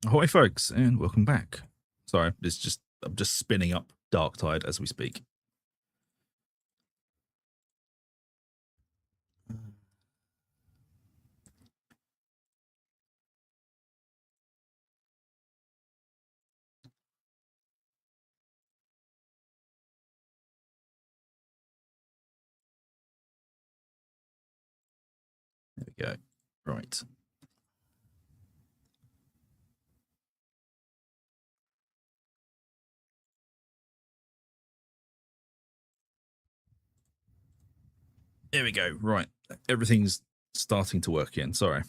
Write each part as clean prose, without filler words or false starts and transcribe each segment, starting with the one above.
Ahoy, folks, and welcome back. Sorry, I'm just spinning up Darktide as we speak. There we go. Right. There we go. Right. Everything's starting to work in. Sorry.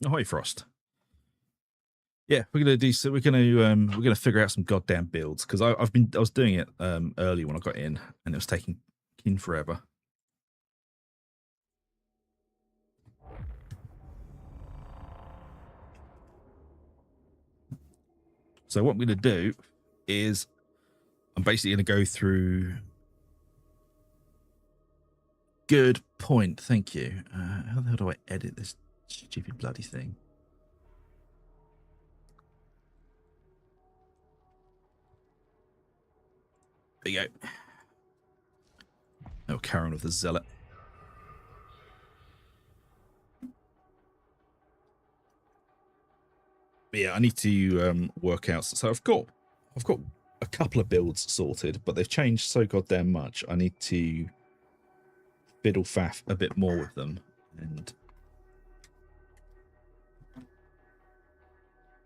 Ahoy, Frost. Yeah, we're gonna do so. We're gonna figure out some goddamn builds because I was doing it early when I got in, and it was taking forever. So what I'm gonna do is I'm basically gonna go through. Good point. Thank you. How the hell do I edit this stupid bloody thing? There you go. Oh, Karen with the Zealot. But yeah, I need to work out. So I've got a couple of builds sorted, but they've changed so goddamn much. I need to fiddle faff a bit more with them and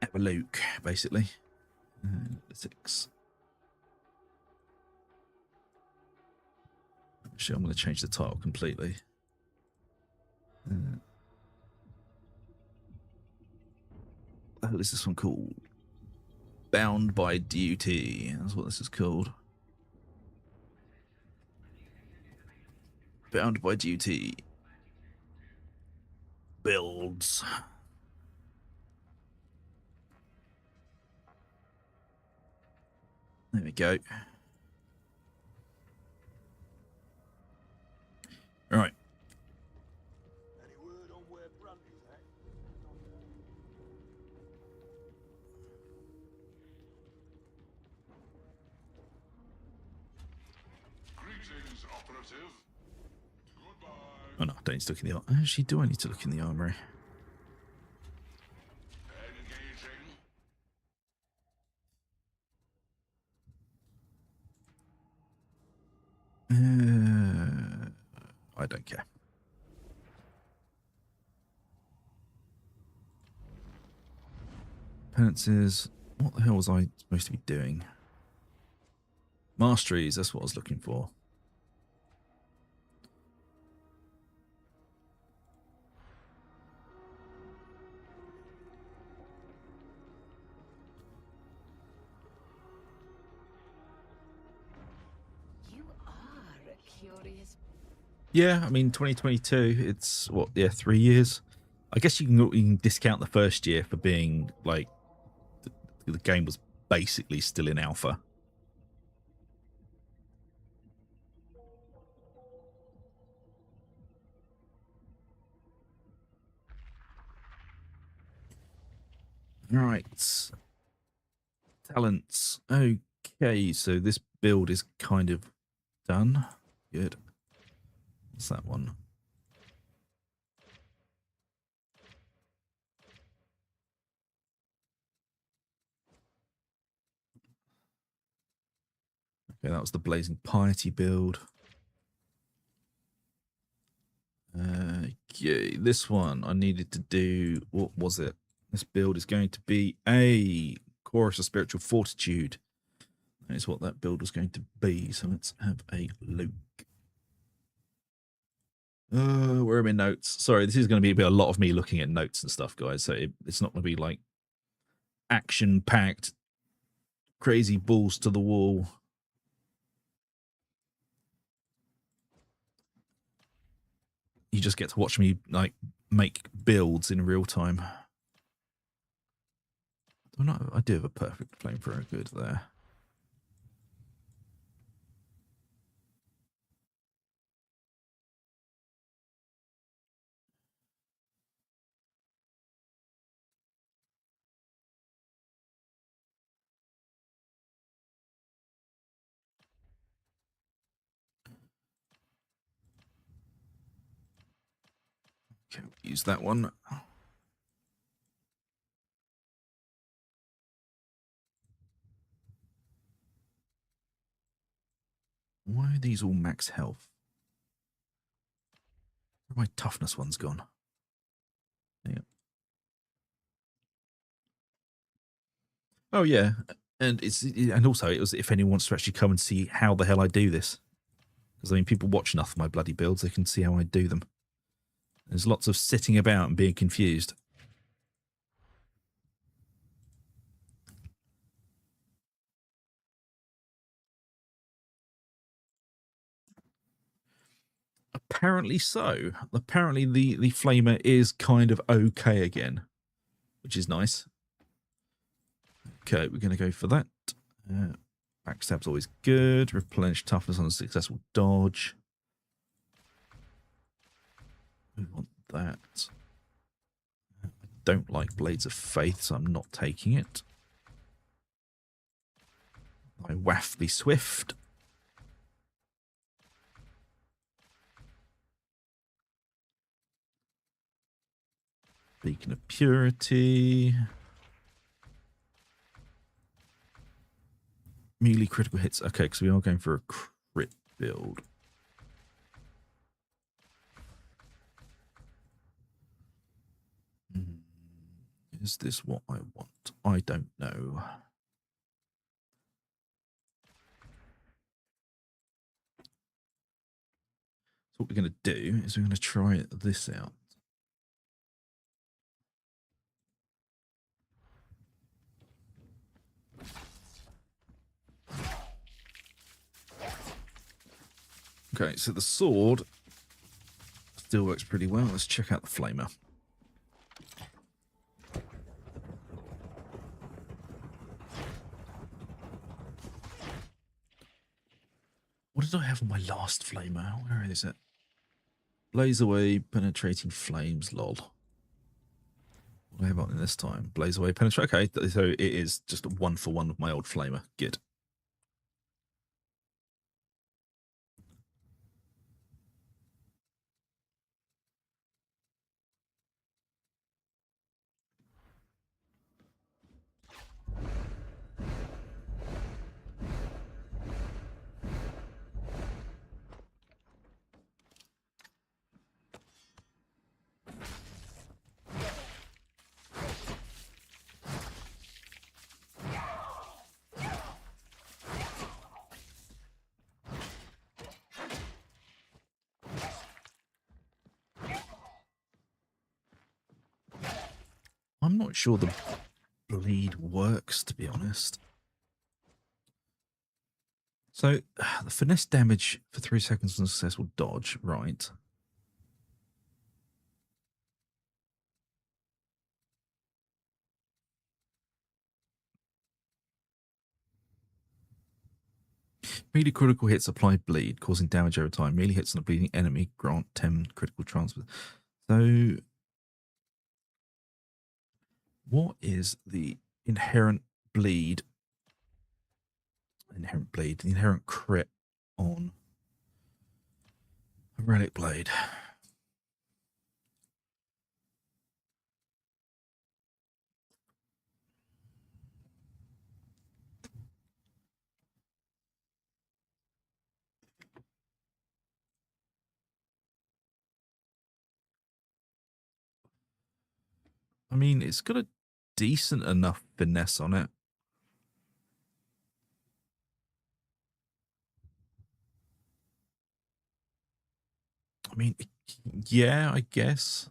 have a look, basically. 6. Actually, I'm going to change the title completely. What the hell is this one called? Bound by Duty. That's what this is called. Bound by Duty. Builds. There we go. All right. Oh no, I don't need to look in the armory. Actually, do I need to look in the armory? I don't care. Penances. What the hell was I supposed to be doing? Masteries, that's what I was looking for. You are curious. Yeah, I mean, 2022, it's what, yeah, 3 years. I guess you can discount the first year for being like the game was basically still in alpha. Right. Talents. Okay, so this build is kind of done. Good. What's that one? Okay, that was the Blazing Piety build. Okay, this one I needed to do. What was it? This build is going to be a Chorus of Spiritual Fortitude. That is what that build was going to be. So let's have a look. Where are my notes? Sorry, this is going to be a lot of me looking at notes and stuff, guys. So it's not going to be like action-packed, crazy balls to the wall. You just get to watch me like make builds in real time. I do have a perfect flamethrower good there. use that one. Why are these all max health? Where are my toughness ones gone? Yeah. Oh yeah, and also it was if anyone wants to actually come and see how the hell I do this, because I mean people watch enough of my bloody builds, they can see how I do them. There's lots of sitting about and being confused. Apparently so. Apparently the flamer is kind of okay again, which is nice. Okay, we're going to go for that. Backstab's always good. Replenish toughness on a successful dodge. We want that. I don't like Blades of Faith, so I'm not taking it. I waff the Swift. Beacon of Purity. Melee critical hits. Okay, because we are going for a crit build. Is this what I want? I don't know. So what we're going to do is we're going to try this out. Okay, so the sword still works pretty well. Let's check out the flamer. What did I have on my last flamer? Where is it? Blaze away, penetrating flames, lol. What do I have on this time? Blaze away, penetrate. Okay, so it is just 1-for-1 with my old flamer. Good. I'm not sure the bleed works, to be honest. So, the finesse damage for 3 seconds on a successful dodge, right. Melee critical hits apply bleed, causing damage over time. Melee hits on a bleeding enemy grant 10 critical transfer. So, what is the inherent bleed? The inherent crit on a relic blade. I mean, it's got a decent enough finesse on it. I mean, yeah, I guess.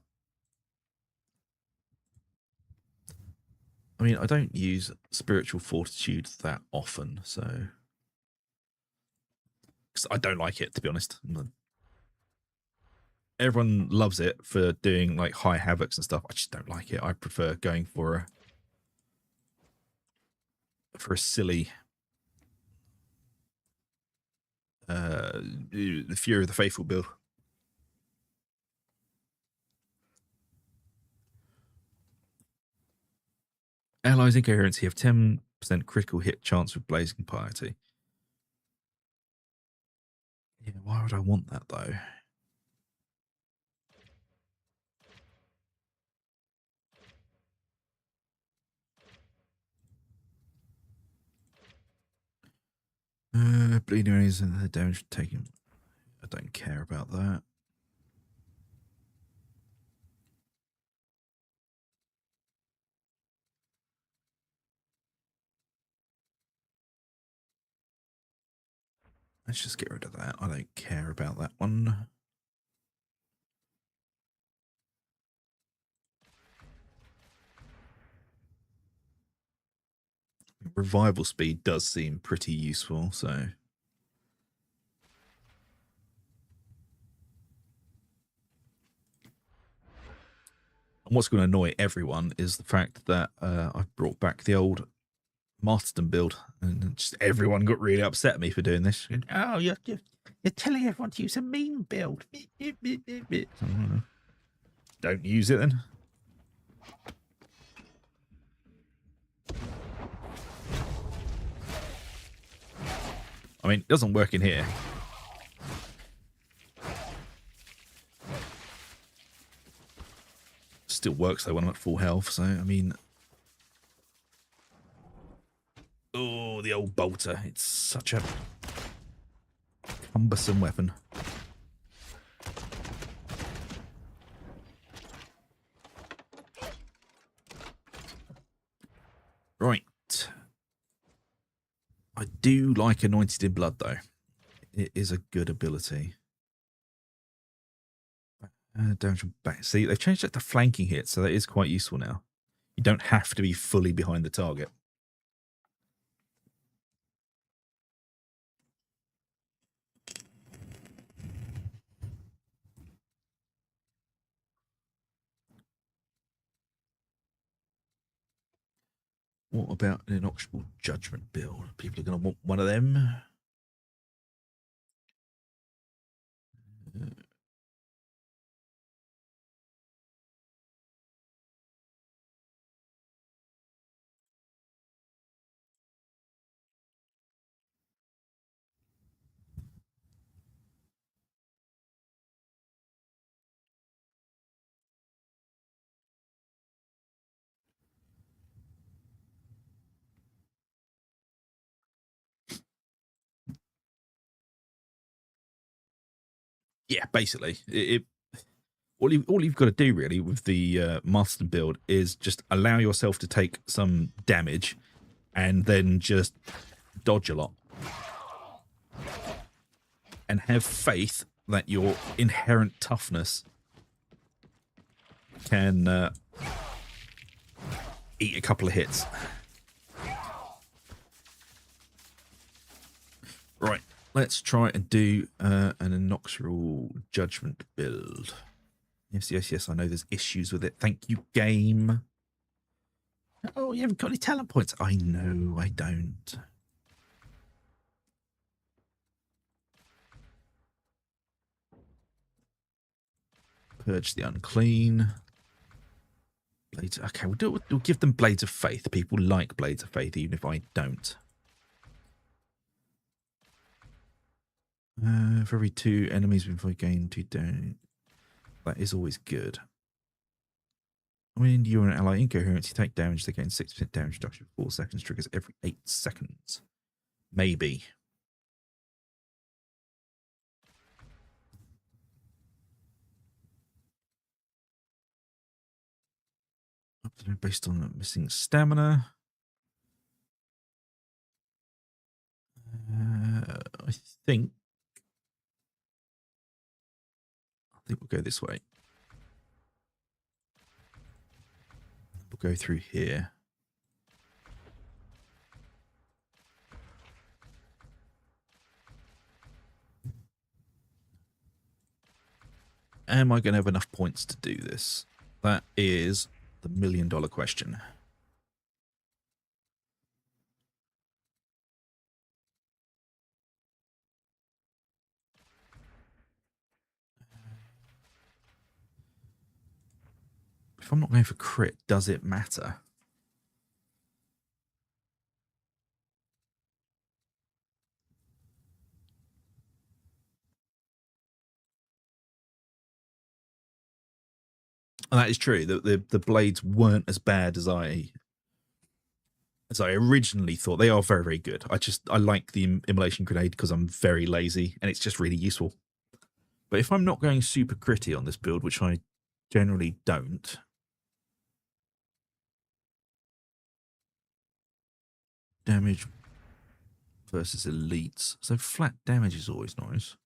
I mean, I don't use spiritual fortitude that often, so because I don't like it, to be honest. Everyone loves it for doing like high havocs and stuff. I just don't like it. I prefer going for a silly the Fury of the Faithful build. Allies in coherency have 10% critical hit chance with blazing piety. Yeah, why would I want that though? Bleeding areas and the damage taken. I don't care about that. Let's just get rid of that. I don't care about that one. Revival speed does seem pretty useful, so. And what's going to annoy everyone is the fact that I've brought back the old Marston build, and just everyone got really upset at me for doing this. Oh, you're telling everyone to use a mean build. Don't use it then. I mean, it doesn't work in here. Still works though when I'm at full health, so I mean. Oh, the old bolter. It's such a cumbersome weapon. Right. I do like Anointed in Blood, though. It is a good ability. Down to back. See, they've changed it to flanking hits, so that is quite useful now. You don't have to be fully behind the target. What about an Inauspicious Judgment build? People are going to want one of them. Yeah, basically, all you've got to do really with the Marston build is just allow yourself to take some damage, and then just dodge a lot, and have faith that your inherent toughness can eat a couple of hits. Right. Let's try and do an Inauspicious Judgment build. Yes. I know there's issues with it. Thank you, game. Oh, you haven't got any talent points. I know, I don't. Purge the unclean. Blades. Okay, we'll give them Blades of Faith. People like Blades of Faith, even if I don't. For every 2 enemies before you gain 2 down. That is always good. When you're an ally incoherence, you take damage, they gain 6% damage reduction for 4 seconds, triggers every 8 seconds. Maybe. Based on missing stamina. I think we'll go this way. We'll go through here. Am I going to have enough points to do this? That is the $1 million question. If I'm not going for crit, does it matter? And that is true. The blades weren't as bad as I as I originally thought. They are very, very good. I like the immolation grenade because I'm very lazy and it's just really useful. But if I'm not going super critty on this build, which I generally don't, damage versus elites. So flat damage is always nice.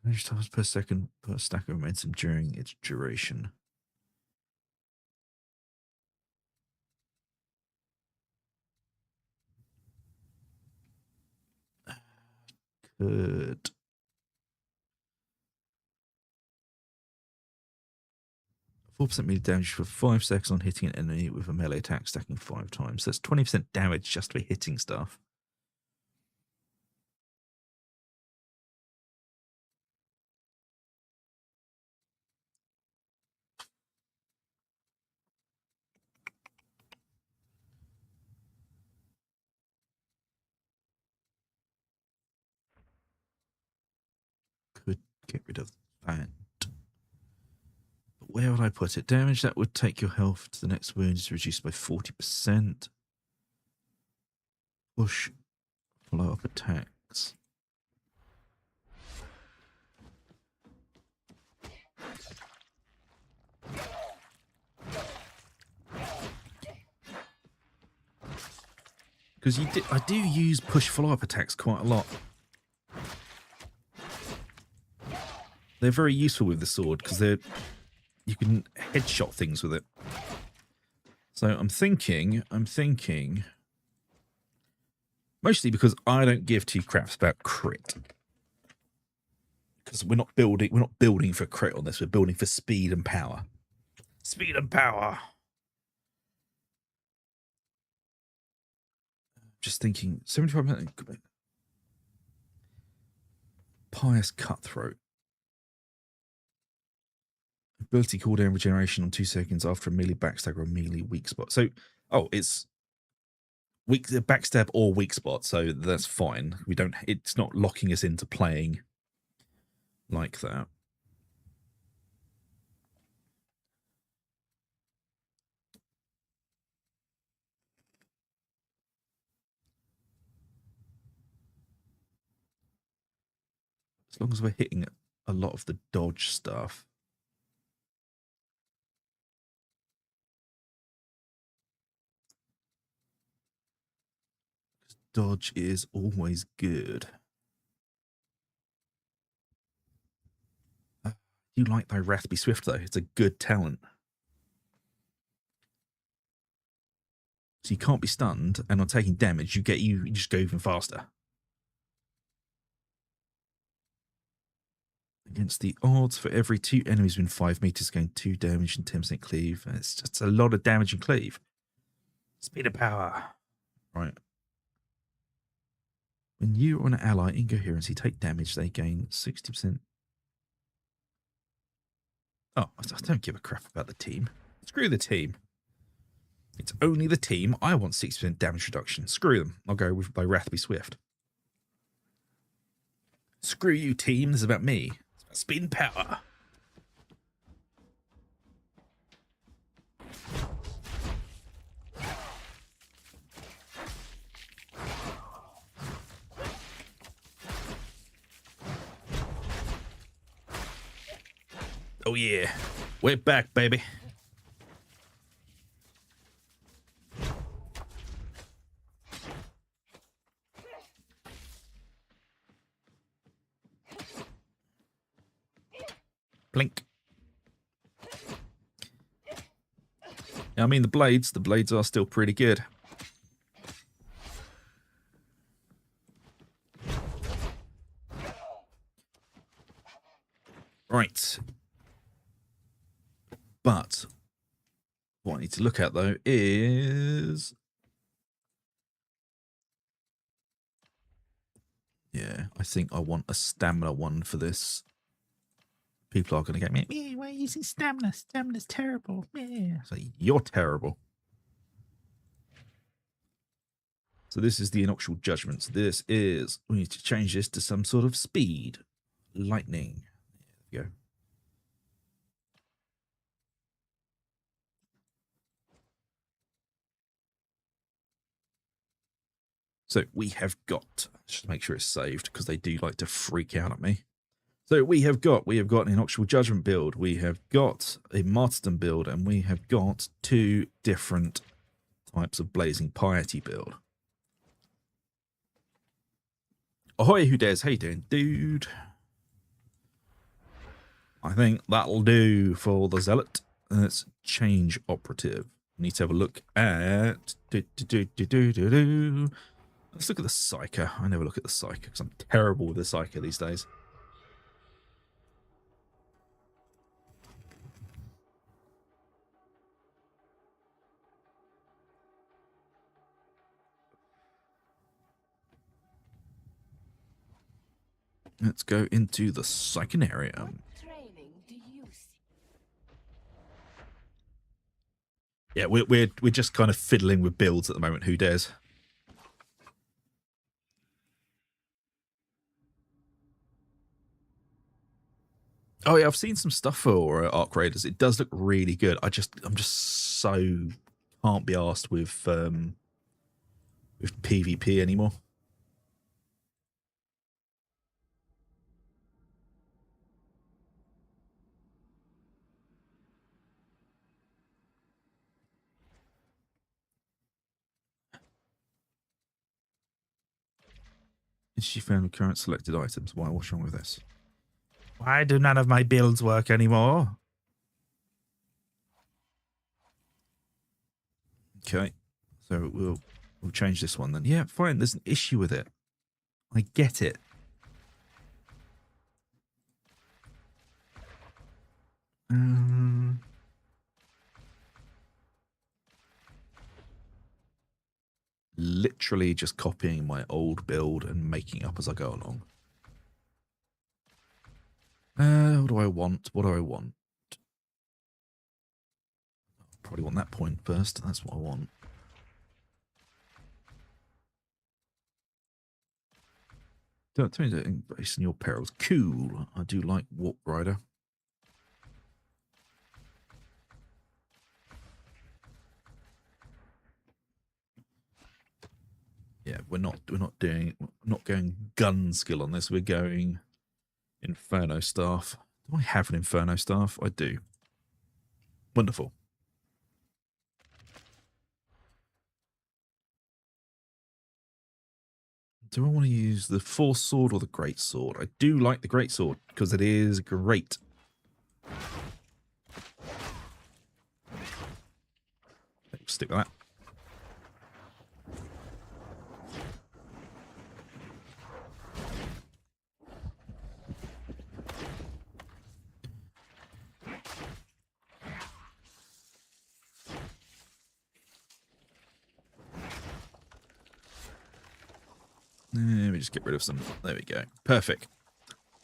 Damage times per second per stack of momentum during its duration. Good. 4% melee damage for 5 seconds on hitting an enemy with a melee attack, stacking 5 times. So that's 20% damage just for hitting stuff. Could get rid of that. But where would I put it? Damage that would take your health to the next wound is reduced by 40%. Push follow-up attacks. Because I do use push follow-up attacks quite a lot. They're very useful with the sword because you can headshot things with it. So I'm thinking, mostly because I don't give two craps about crit. Because we're not building for crit on this. We're building for speed and power. Speed and power. Just thinking, 75%. Pious Cutthroat. Ability cooldown regeneration on 2 seconds after a melee backstab or a melee weak spot. So, it's weak backstab or weak spot. So that's fine. It's not locking us into playing like that. As long as we're hitting a lot of the dodge stuff. Dodge is always good. You like thy wrath be swift, though. It's a good talent. So you can't be stunned, and on taking damage, you just go even faster. Against the odds, for every 2 enemies within 5 meters, gain 2 damage and 10% cleave. It's just a lot of damage and cleave. Speed of power. Right. When you or an ally in coherency take damage, they gain 60%. Oh, I don't give a crap about the team. Screw the team. It's only the team. I want 60% damage reduction. Screw them. I'll go with my Wrath be Swift. Screw you, team. This is about me. It's about speed and power. Oh, yeah. We're back, baby. Blink. I mean, the blades are still pretty good. Right. But what I need to look at, though, is... Yeah, I think I want a stamina one for this. People are going to get me, why are you using stamina? Stamina's terrible. Yeah. So you're terrible. So this is the inaugural judgment. So this is, we need to change this to some sort of speed. Lightning. There we go. So we have got, just make sure it's saved because they do like to freak out at me. So we have got an Inaugural Judgment build, we have got a Martyrdom build, and we have got 2 different types of Blazing Piety build. Ahoy, who dares? How you doing, dude? I think that'll do for the Zealot. Let's change operative. Need to have a look at... Let's look at the Psyker. I never look at the Psyker because I'm terrible with the Psyker these days. Let's go into the Psychonarium. Training do you see? Yeah, we're just kind of fiddling with builds at the moment. Who dares? Oh yeah, I've seen some stuff for Arc Raiders. It does look really good. I'm just so can't be arsed with PvP anymore. Is she found with current selected items? Why? What's wrong with this? Why do none of my builds work anymore? Okay, so we'll change this one then. Yeah, fine. There's an issue with it. I get it. Literally just copying my old build and making up as I go along. What do I want? What do I want? Probably want that point first. That's what I want. Don't tell me to embrace in your perils. Cool. I do like Warp Rider. Yeah, we're not going gun skill on this. We're going Inferno Staff. Do I have an Inferno Staff? I do. Wonderful. Do I want to use the Force Sword or the Great Sword? I do like the Great Sword because it is great. Stick with that. Let me just get rid of some. There we go. Perfect.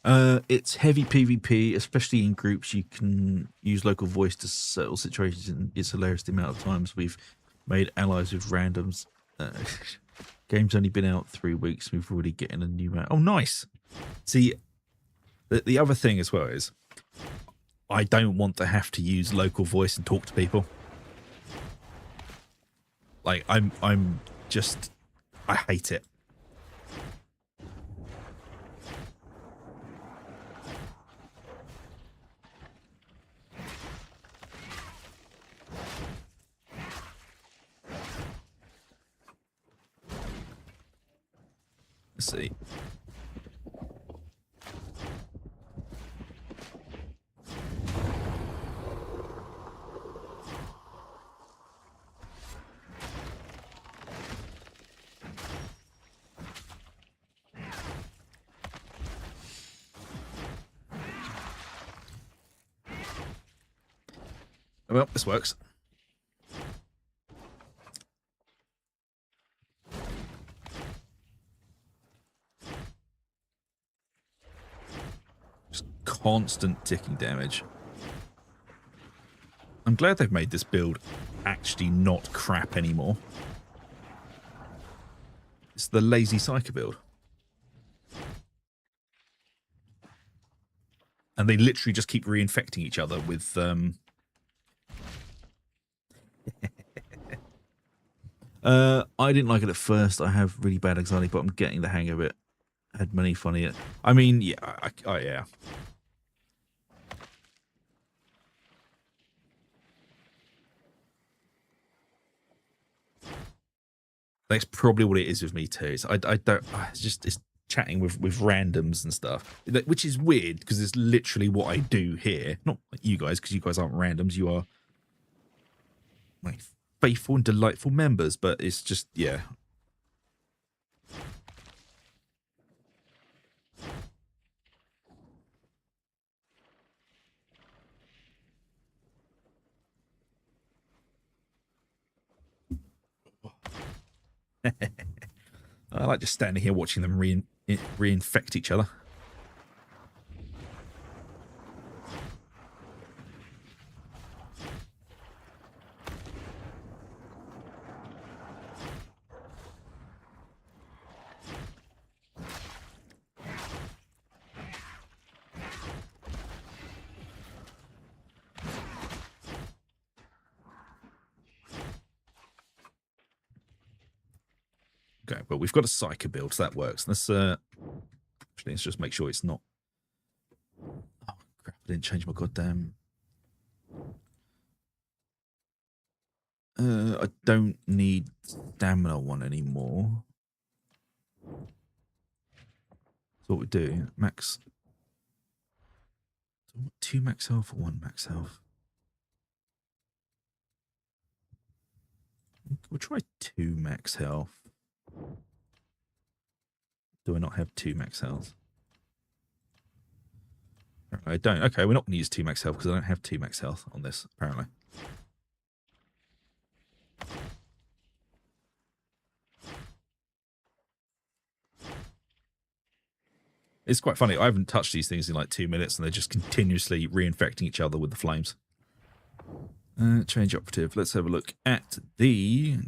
It's heavy PvP, especially in groups. You can use local voice to settle situations, and it's hilarious the amount of times we've made allies with randoms. Game's only been out 3 weeks. We've already getting a new man. Oh, nice. See, the other thing as well is I don't want to have to use local voice and talk to people. Like I'm just, I hate it. Let's see. Well, this works. Just constant ticking damage. I'm glad they've made this build actually not crap anymore. It's the lazy Psyker build. And they literally just keep reinfecting each other with I didn't like it at first. I have really bad anxiety, but I'm getting the hang of it. I had many funny. I mean, yeah, yeah. That's probably what it is with me too. So I don't. It's chatting with randoms and stuff, which is weird because it's literally what I do here. Not like you guys, because you guys aren't randoms. You are like faithful and delightful members. But it's just, yeah. I like just standing here watching them reinfect each other. Okay, but we've got a psycho build, so that works. Actually, let's just make sure it's not. Oh crap! I didn't change my goddamn. I don't need stamina one anymore. So what we do, max. 2 max health or 1 max health? We'll try 2 max health. Do I not have 2 max health? I don't. Okay, we're not going to use 2 max health because I don't have 2 max health on this, apparently. It's quite funny. I haven't touched these things in like 2 minutes and they're just continuously reinfecting each other with the flames. Change operative. Let's have a look at the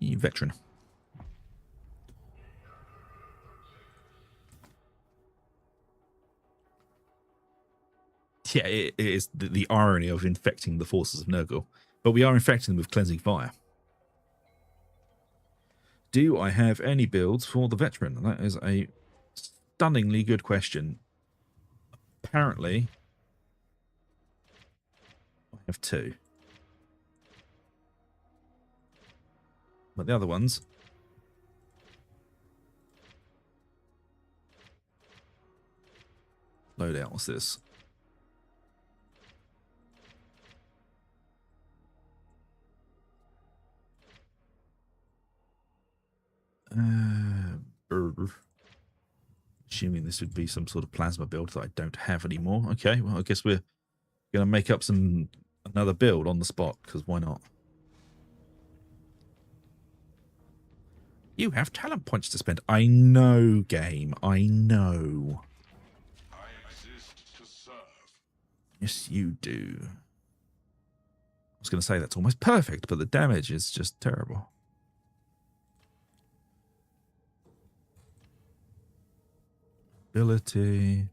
veteran. Yeah, it is the irony of infecting the forces of Nurgle. But we are infecting them with cleansing fire. Do I have any builds for the veteran? That is a stunningly good question. Apparently, I have 2. But the other ones... Load out. What's this? Assuming this would be some sort of plasma build that I don't have anymore. Okay, well, I guess we're going to make up another build on the spot, because why not? You have talent points to spend. I know, game. I know. I exist to serve. Yes, you do. I was going to say that's almost perfect, but the damage is just terrible. Ability.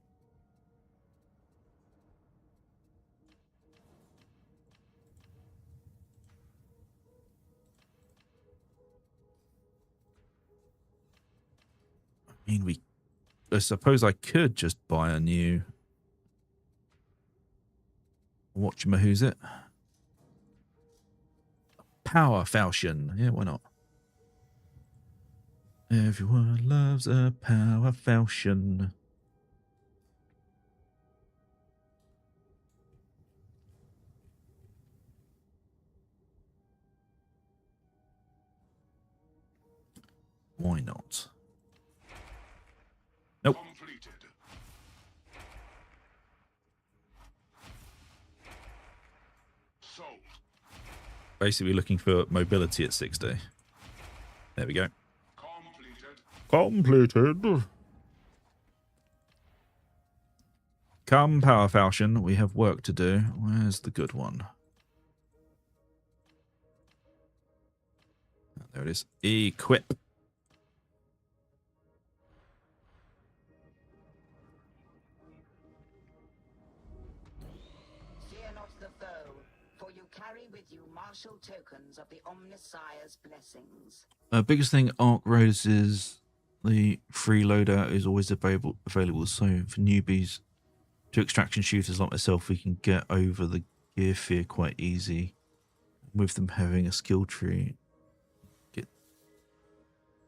I mean, I suppose I could just buy a new... What's it? Power Falchion. Yeah, why not? Everyone loves a Power Falchion. Why not? Nope. Completed. Sold. Basically looking for mobility at 60. There we go. Completed. Come, Power Falchion. We have work to do. Where's the good one? There it is. Equip. Fear not the foe, for you Carry with you martial tokens of the Omnissiah's blessings. Biggest thing, Arc Roads is the free loadout is always available. So for newbies to extraction shooters like myself, we can get over the gear fear quite easy with them having a skill tree.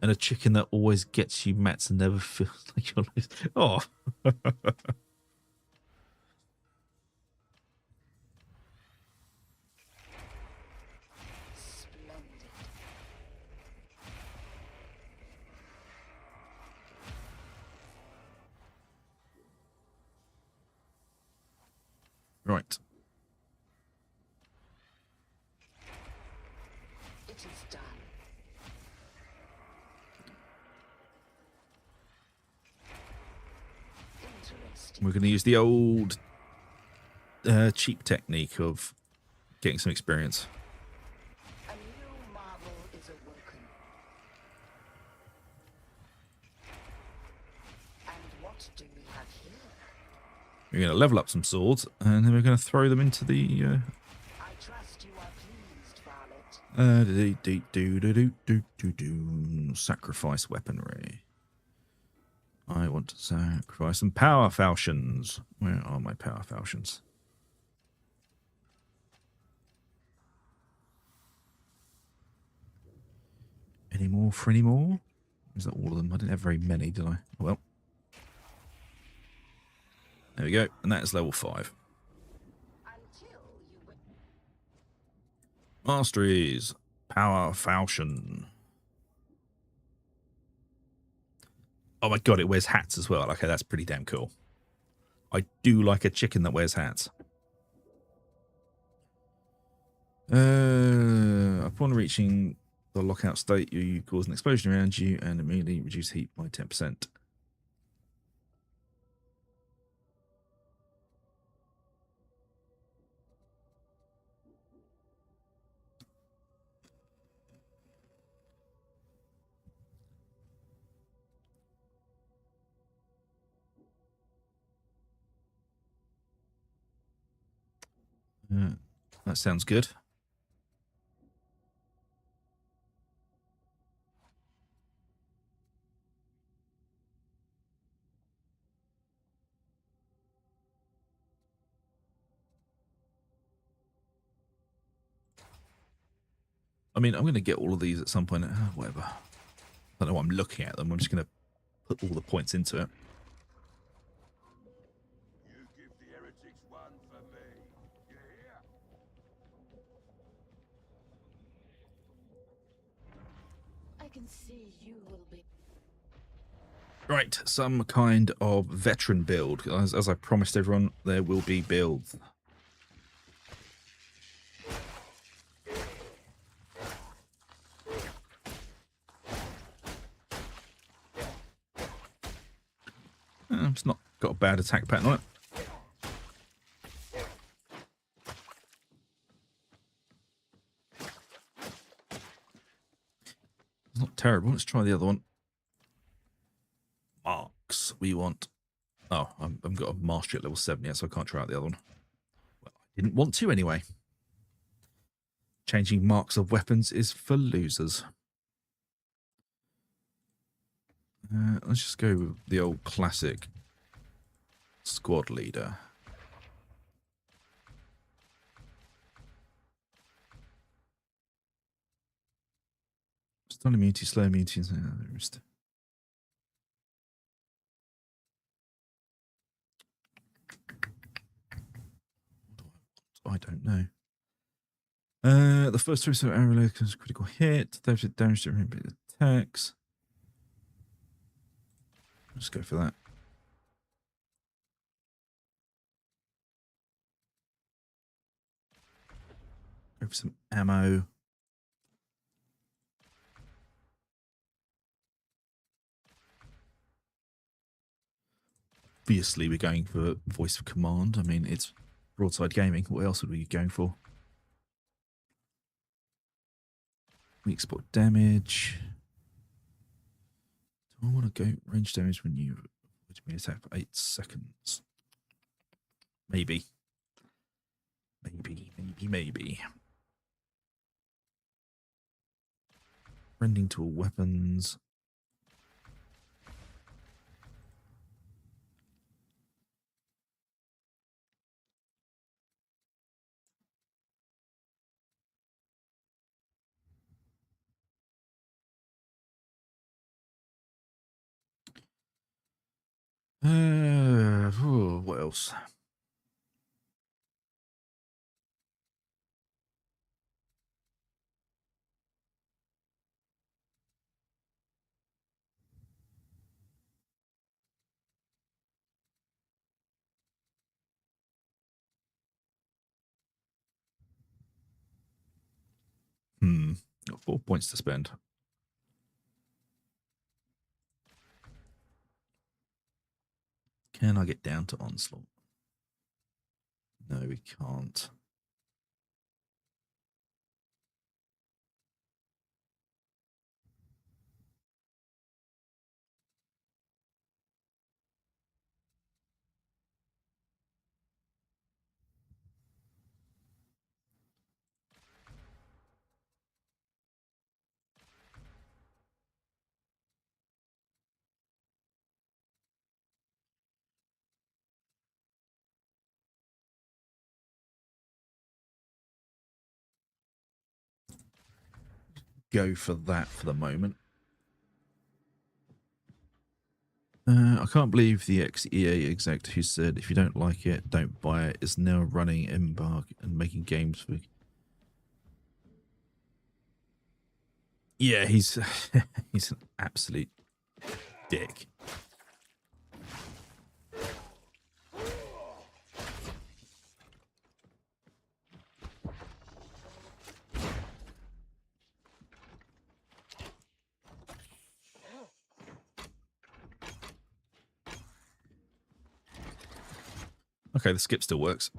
And a chicken that always gets you mats and never feels like you're losing. Oh. Splendid. Right. It is done. Interesting. We're going to use the old cheap technique of getting some experience. A new marvel is awoken. And what do we have here? We're going to level up some swords, and then we're going to throw them into the... I trust you are pleased, varlet. Sacrifice weaponry. I want to sacrifice some power falchions. Where are my power falchions? Any more for any more? Is that all of them? I didn't have very many, did I? Well. There we go. And that is level 5. Until you Masteries. Power falchion. Oh my god, it wears hats as well. Okay, that's pretty damn cool. I do like a chicken that wears hats. Upon reaching the lockout state, you cause an explosion around you and immediately reduce heat by 10%. That sounds good. I mean, I'm going to get all of these at some point. Whatever. I don't know why I'm looking at them. I'm just going to put all the points into it. You give the heretics one for me. You hear? I can see you will be. Right, some kind of veteran build. As I promised everyone, there will be builds. It's not got a bad attack pattern on it. It's not terrible. Let's try the other one. Marks. We want... Oh, I've got a mastery at level 7 yet, so I can't try out the other one. Well, I didn't want to anyway. Changing marks of weapons is for losers. Let's just go with the old classic squad leader. Stun immunity, slow immunity. I don't know. The first 3 arrow load is critical hit. Damage to attacks. Let's go for that. Go for some ammo. Obviously, we're going for voice of command. I mean, it's Broadside Gaming. What else would we be going for? Weak spot damage. Do I want to go range damage when you attack for 8 seconds? Maybe. Maybe. Rending tool weapons. What else? Got 4 points to spend. Can I get down to onslaught? No, we can't. Go for that for the moment. I can't believe the ex-EA exec who said, if you don't like it, don't buy it, is now running Embark and making games for... Yeah, he's he's an absolute dick. Okay, the skip still works.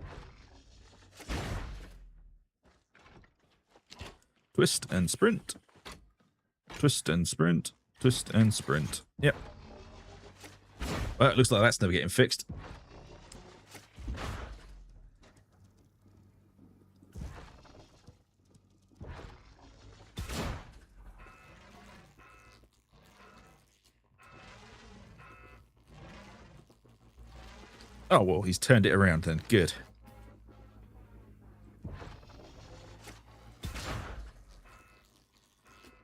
Twist and sprint. Twist and sprint. Twist and sprint. Yep. Well, it looks like that's never getting fixed. Oh, well, he's turned it around then. Good.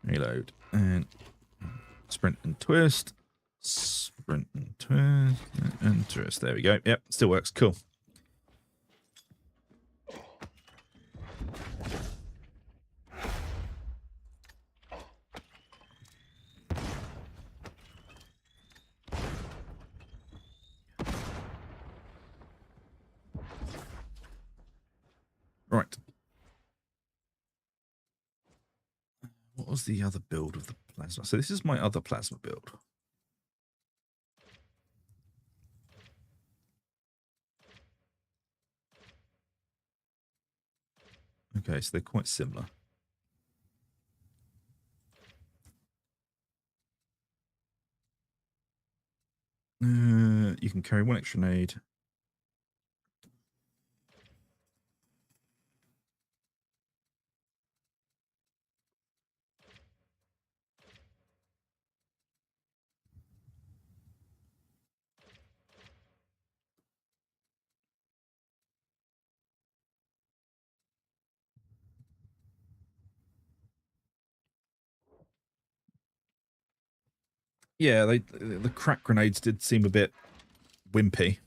Reload. And sprint and twist. Sprint and twist. And twist. There we go. Yep, still works. Cool. Right. What was the other build of the plasma? So this is my other plasma build. Okay, so they're quite similar. You can carry 1 extra nade. Yeah, the crack grenades did seem a bit wimpy.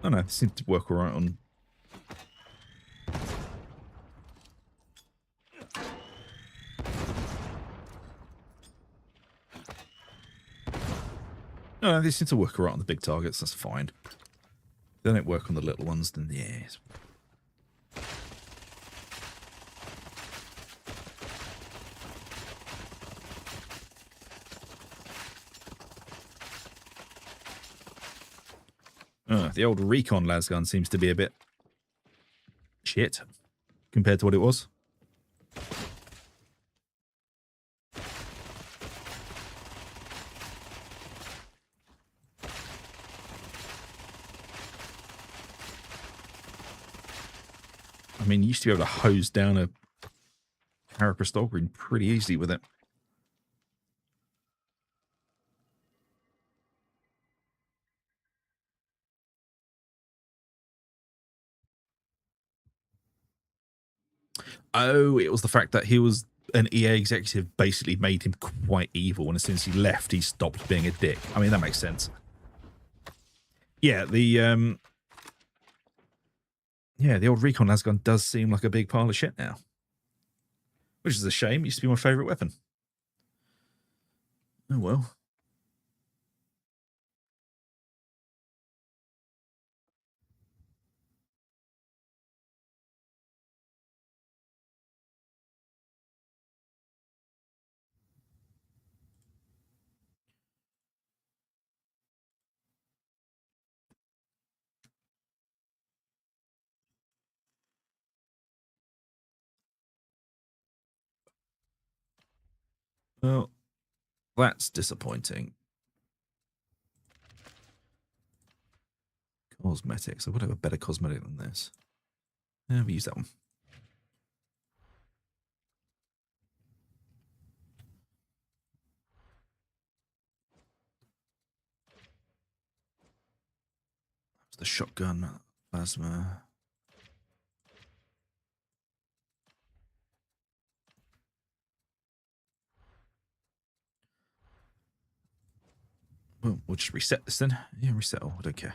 Oh no, they seem to work all right on... No, they seem to work all right on the big targets, that's fine. If they don't work on the little ones, then yeah. The old recon lasgun seems to be a bit shit compared to what it was. I mean, you used to be able to hose down a Parapistolgreen pretty easily with it. Oh, it was the fact that he was an EA executive basically made him quite evil, and as soon as he left, he stopped being a dick. I mean, that makes sense. Yeah, the old recon lasgun does seem like a big pile of shit now, which is a shame. It used to be my favorite weapon. Oh well. Well, that's disappointing. Cosmetics. I would have a better cosmetic than this. Yeah, we use that one. It's the shotgun, plasma. Well, we'll just reset this then. Yeah, reset all. I don't care.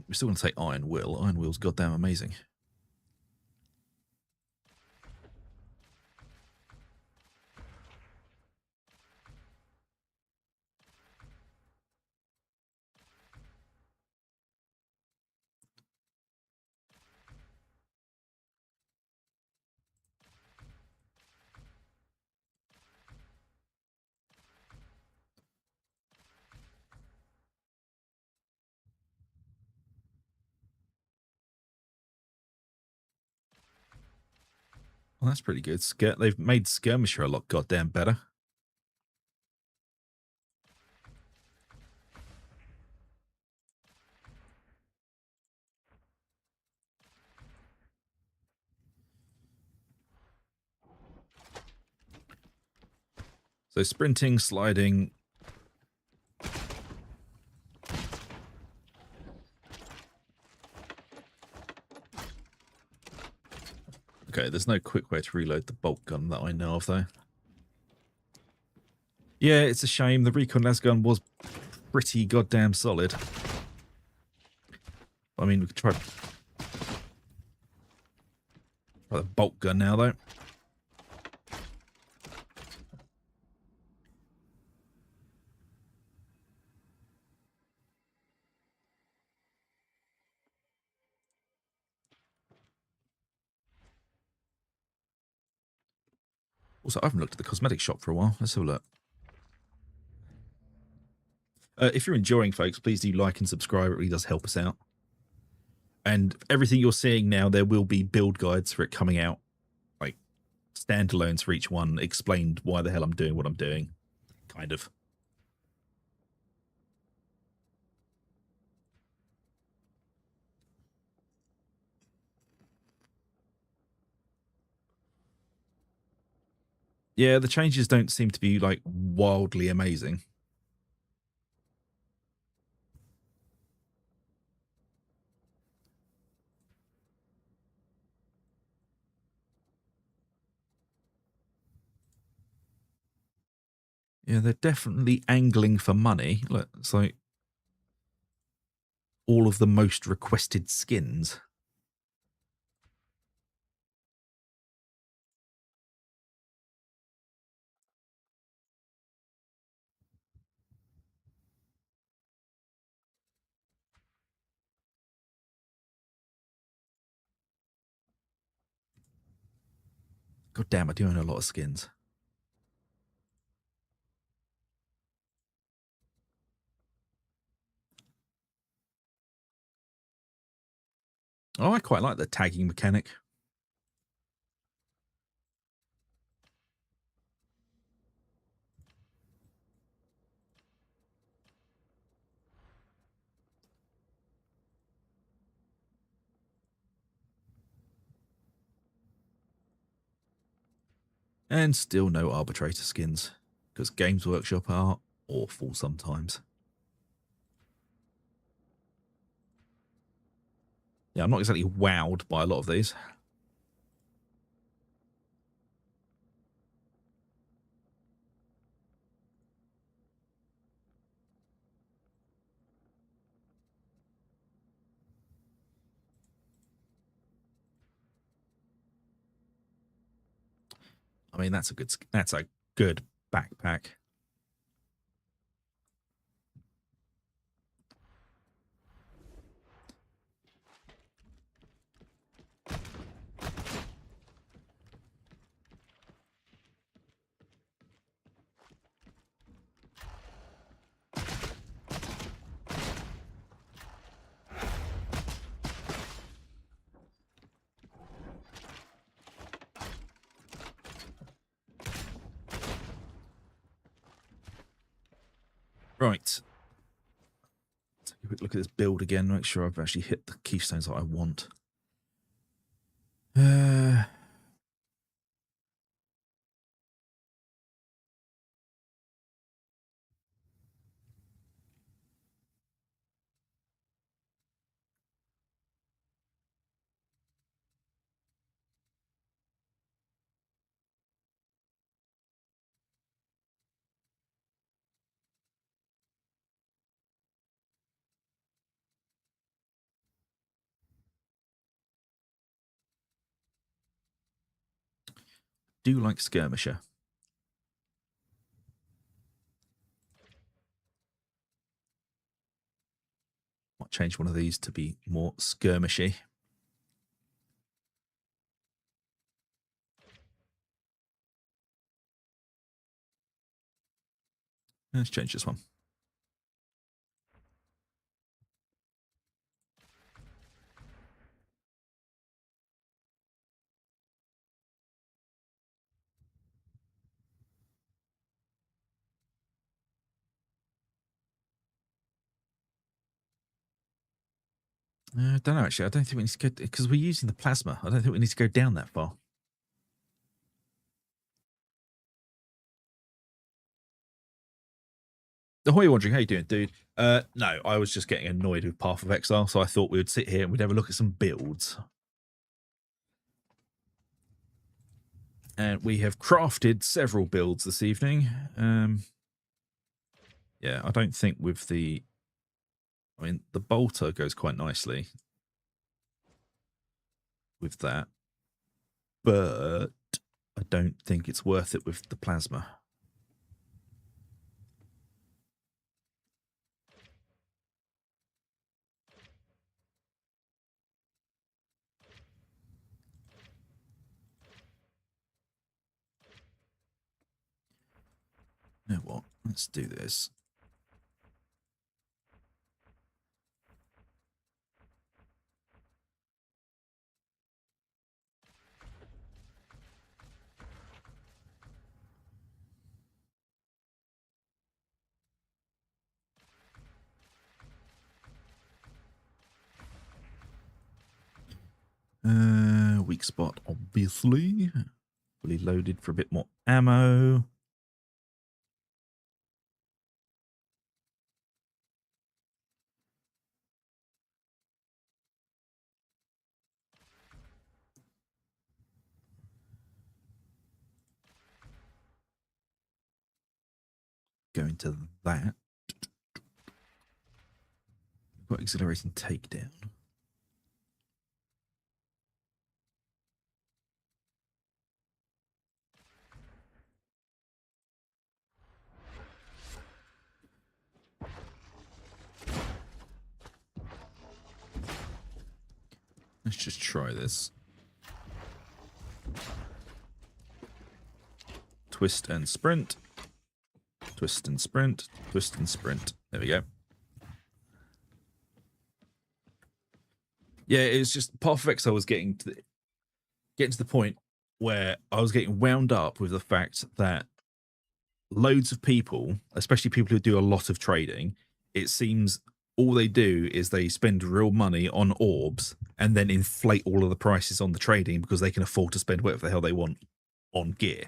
We're still going to take Iron Will. Iron Will's goddamn amazing. Well, that's pretty good. They've made Skirmisher a lot goddamn better. So sprinting, sliding. Okay, there's no quick way to reload the bolt gun that I know of, though. Yeah, it's a shame. The recon lasgun was pretty goddamn solid. I mean, we could try the bolt gun now, though. Also, I haven't looked at the cosmetic shop for a while. Let's have a look. If you're enjoying, folks, please do like and subscribe. It really does help us out. And everything you're seeing now, there will be build guides for it coming out, like standalones for each one, explained why the hell I'm doing what I'm doing, kind of. Yeah, the changes don't seem to be like wildly amazing. Yeah, they're definitely angling for money. Look, it's like all of the most requested skins. God damn, I do own a lot of skins. Oh, I quite like the tagging mechanic. And still no arbitrator skins, because Games Workshop are awful sometimes. Yeah, I'm not exactly wowed by a lot of these. I mean, that's a good backpack. Right. Take a quick look at this build again, make sure I've actually hit the keystones that I want. Do like Skirmisher. Might change one of these to be more skirmishy. Let's change this one. I don't know, actually. I don't think we need to go, because we're using the plasma. I don't think we need to go down that far. Ahoy, you're wondering, how you doing, dude? No, I was just getting annoyed with Path of Exile, so I thought we would sit here and we'd have a look at some builds. And we have crafted several builds this evening. Yeah, I don't think with the... I mean, the bolter goes quite nicely with that. But I don't think it's worth it with the plasma. You know what? Let's do this. Weak spot, obviously. Fully loaded for a bit more ammo. Go into that. We've got exhilarating takedown. Let's just try this. twist and sprint, twist and sprint, twist and sprint. There we go. Yeah, it's just Path of Exile was getting to the point where I was getting wound up with the fact that loads of people, especially people who do a lot of trading, it seems all they do is they spend real money on orbs and then inflate all of the prices on the trading because they can afford to spend whatever the hell they want on gear.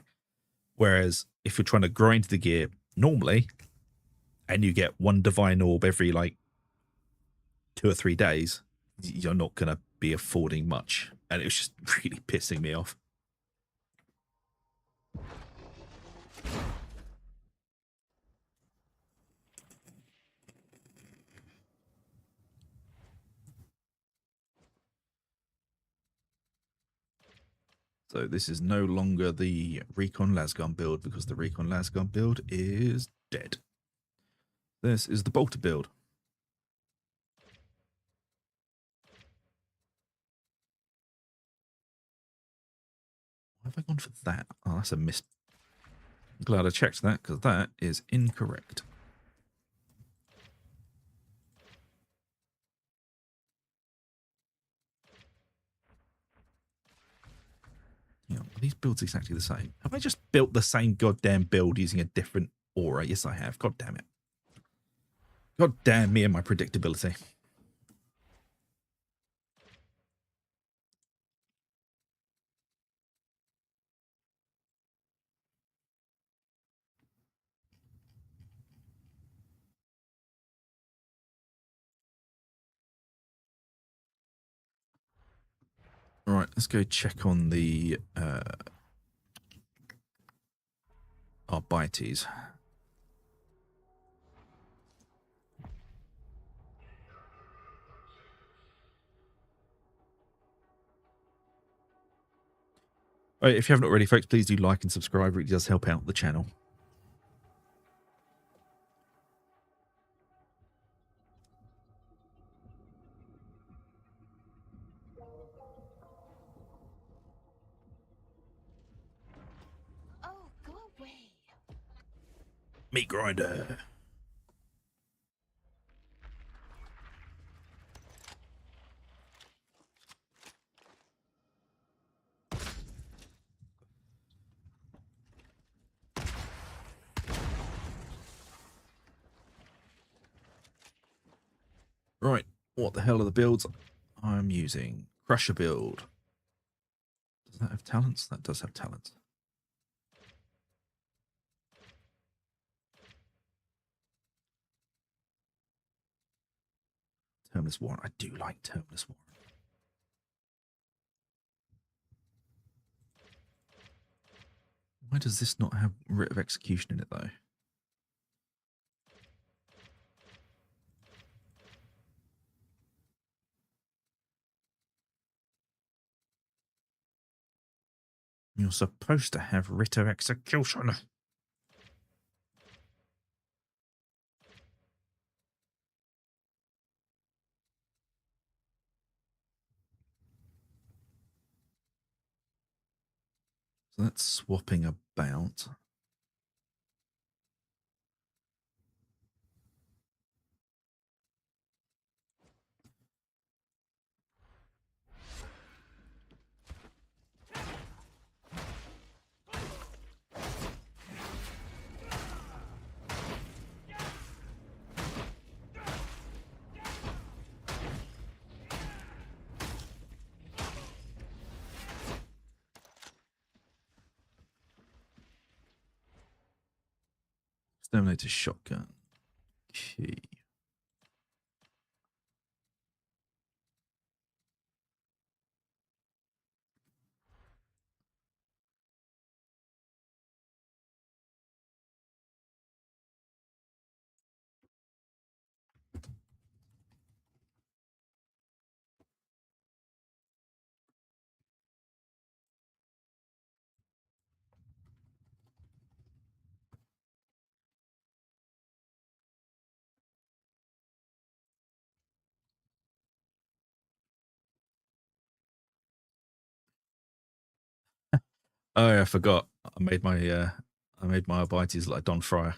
Whereas if you're trying to grind the gear normally and you get one divine orb every like 2 or 3 days, you're not going to be affording much. And it was just really pissing me off. So this is no longer the Recon Lasgun build because the Recon Lasgun build is dead. This is the Bolter build. Why have I gone for that? Oh, that's a miss. I'm glad I checked that because that is incorrect. Hang on, are these builds exactly the same? Have I just built the same goddamn build using a different aura? Yes, I have. God damn it. God damn me and my predictability. All right, let's go check on the Arbites. All right, if you haven't already, folks, please do like and subscribe. It really does help out the channel. Oh, go away. Meat grinder. Right, what the hell are the builds I'm using? Crusher build. Does that have talents? That does have talents. Terminus Warrant. I do like Terminus Warrant. Why does this not have Writ of Execution in it, though? You're supposed to have Writ of Execution. So that's swapping about. Exterminator shotgun. Key. Oh, I forgot. I made my I made my Arbites like Don Fryer.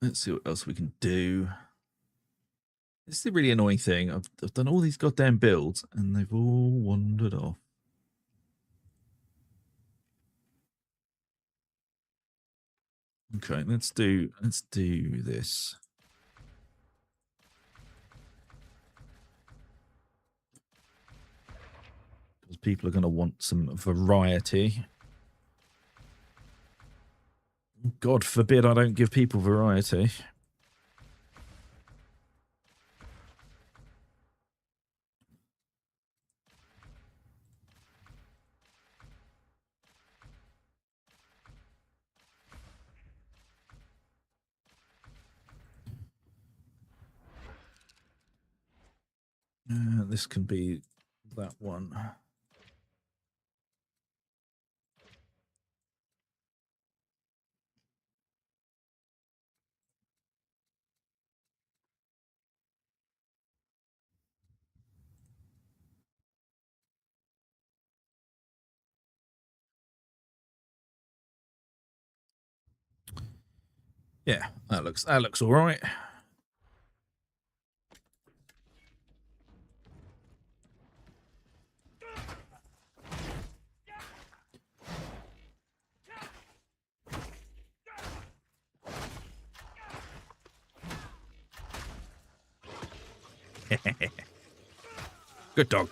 Let's see what else we can do. This is the really annoying thing. I've done all these goddamn builds and they've all wandered off. Okay, let's do this. Because people are going to want some variety. God forbid I don't give people variety. This can be that one. Yeah, that looks all right. Good dog.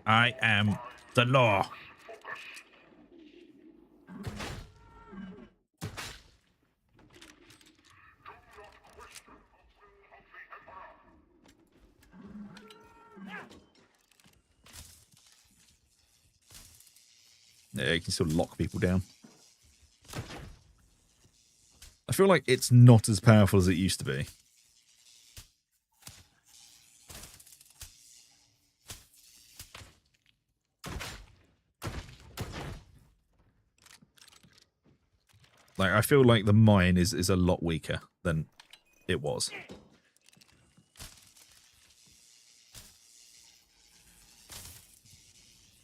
I am the law. Yeah, you can still lock people down. I feel like it's not as powerful as it used to be. Like, I feel like the mine is a lot weaker than it was.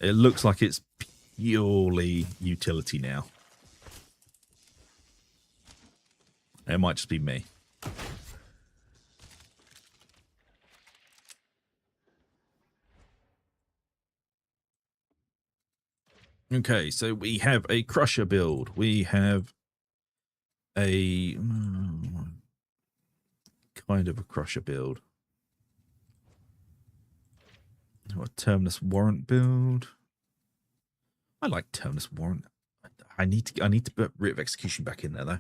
It looks like it's purely utility now. It might just be me. Okay, so we have a crusher build. We have a kind of a crusher build. A terminus warrant build. I like terminus warrant. I need to put writ of execution back in there though.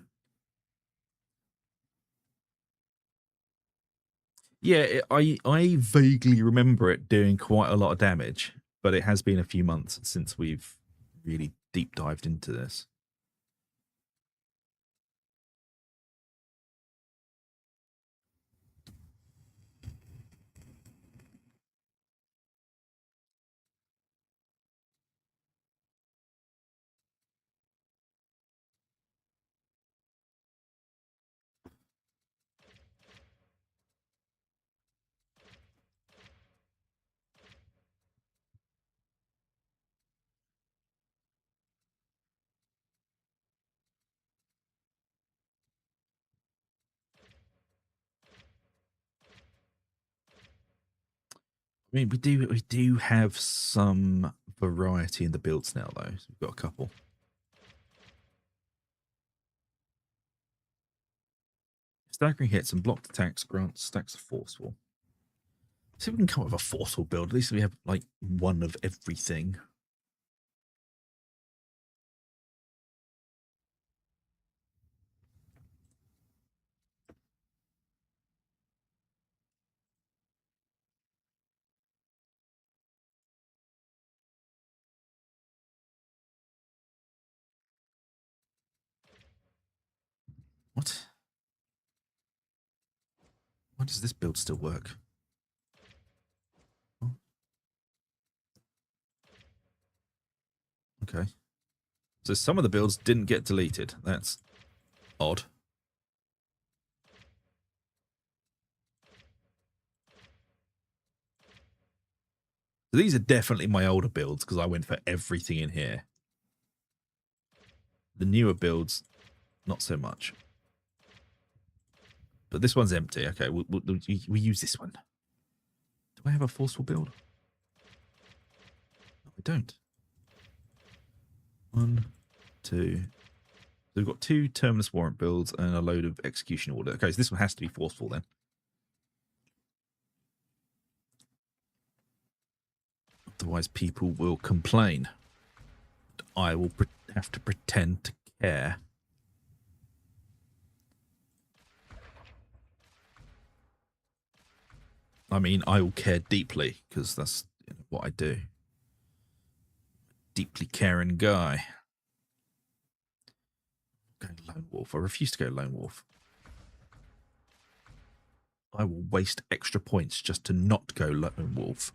Yeah, I vaguely remember it doing quite a lot of damage, but it has been a few months since we've really deep dived into this. I mean, we do have some variety in the builds now, though. So we've got a couple. Staggering hits and blocked attacks grant stacks of forceful. See if we can come up with a forceful build. At least we have like one of everything. What? Why does this build still work? Oh. Okay. So some of the builds didn't get deleted. That's odd. So these are definitely my older builds because I went for everything in here. The newer builds, not so much. But this one's empty. Okay, we use this one. Do I have a forceful build? No, I don't. 1, 2. So we've got 2 Terminus Warrant builds and a load of Execution Order. Okay, so this one has to be forceful then. Otherwise, people will complain. I will have to pretend to care. I mean, I will care deeply because that's what I do. Deeply caring guy. Going Lone Wolf. I refuse to go Lone Wolf. I will waste extra points just to not go Lone Wolf.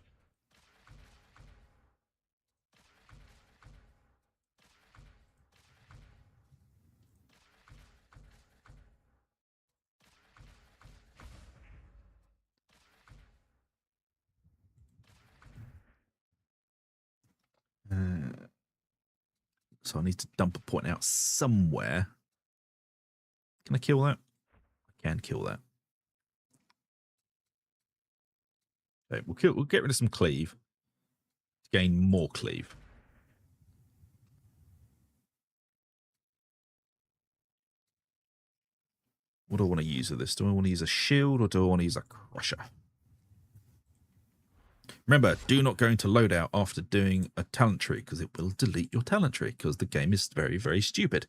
So I need to dump a point out somewhere. Can I kill that? I can kill that. Okay, we'll get rid of some cleave to gain more cleave. What do I want to use with this? Do I want to use a shield or do I want to use a crusher? Remember, do not go into loadout after doing a talent tree because it will delete your talent tree because the game is very, very stupid.